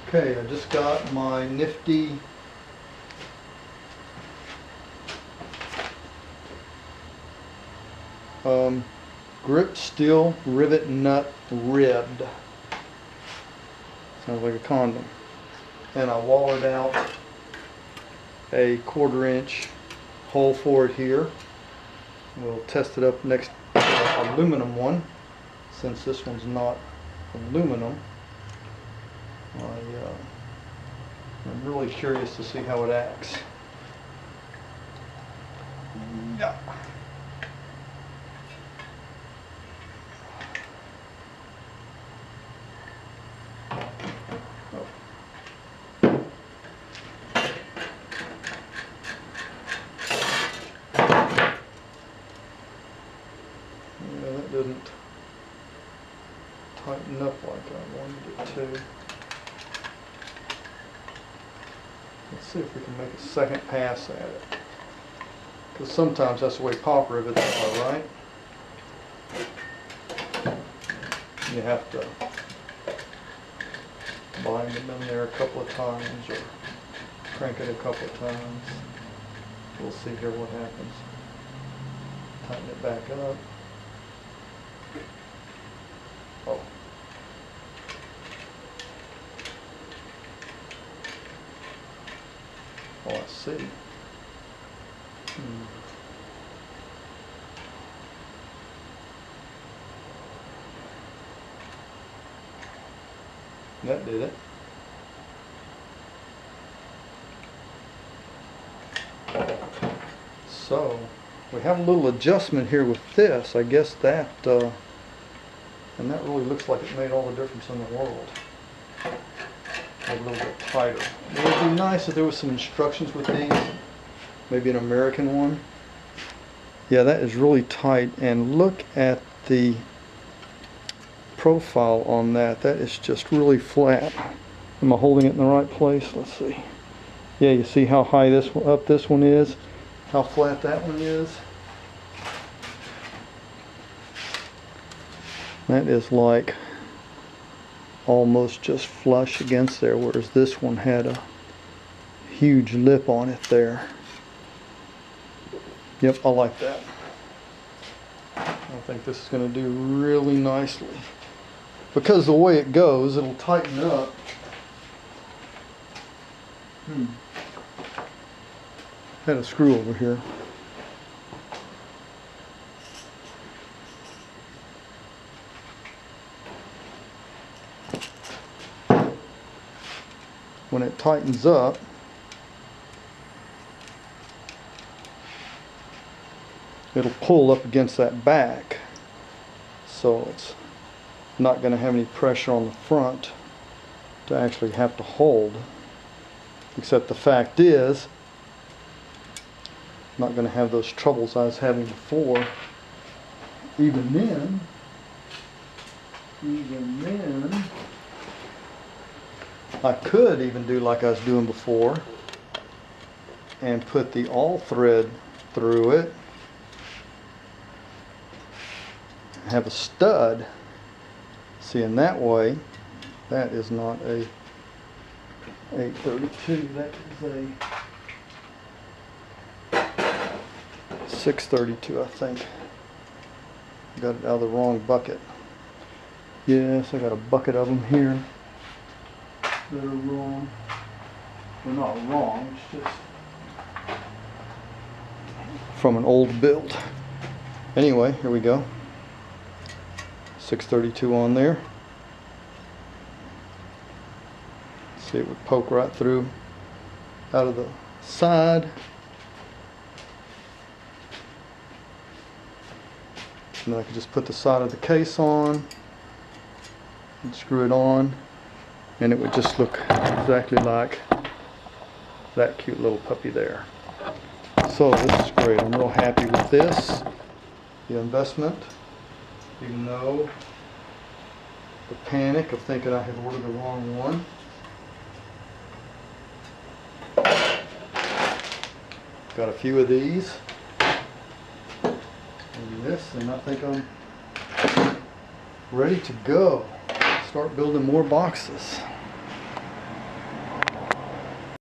Okay, I just got my nifty grip steel rivet nut ribbed. Sounds like a condom. And I wallered out a 1/4 inch hole for it here. We'll test it up next to the aluminum one, since this one's not aluminum. I'm really curious to see how it acts. Yeah. That didn't tighten up like I wanted it to. Let's see if we can make a second pass at it. Because sometimes that's the way pop rivets are, right? You have to bind them in there a couple of times or crank it a couple of times. We'll see here what happens. Tighten it back up. Oh. Oh, I see. That did it. So, we have a little adjustment here with this. I guess that, and that really looks like it made all the difference in the world. A little bit tighter. It would be nice if there was some instructions with these. Maybe an American one. Yeah, that is really tight. And look at the profile on that. That is just really flat. Am I holding it in the right place? Let's see. Yeah, you see how high this one, up this one is? How flat that one is? That is like almost just flush against there, whereas this one had a huge lip on it there. Yep, I like that. I think this is going to do really nicely. Because the way it goes, it'll tighten up. Had a screw over here. When it tightens up, it'll pull up against that back, so it's not going to have any pressure on the front to actually have to hold. Except the fact is, I'm not going to have those troubles I was having before. Even then, I could even do like I was doing before and put the all thread through it. Have a stud. See, in that way, that is not a 832, that is a 632, I think. Got it out of the wrong bucket. Yes, I got a bucket of them here that are wrong. They're not wrong, it's just from an old build. Anyway, here we go. 632 on there. See, it would poke right through out of the side. And then I could just put the side of the case on and screw it on, and it would just look exactly like that cute little puppy there. So this is great. I'm real happy with this, the investment, even though the panic of thinking I had ordered the wrong one. Got a few of these and this, and I think I'm ready to go. Start building more boxes.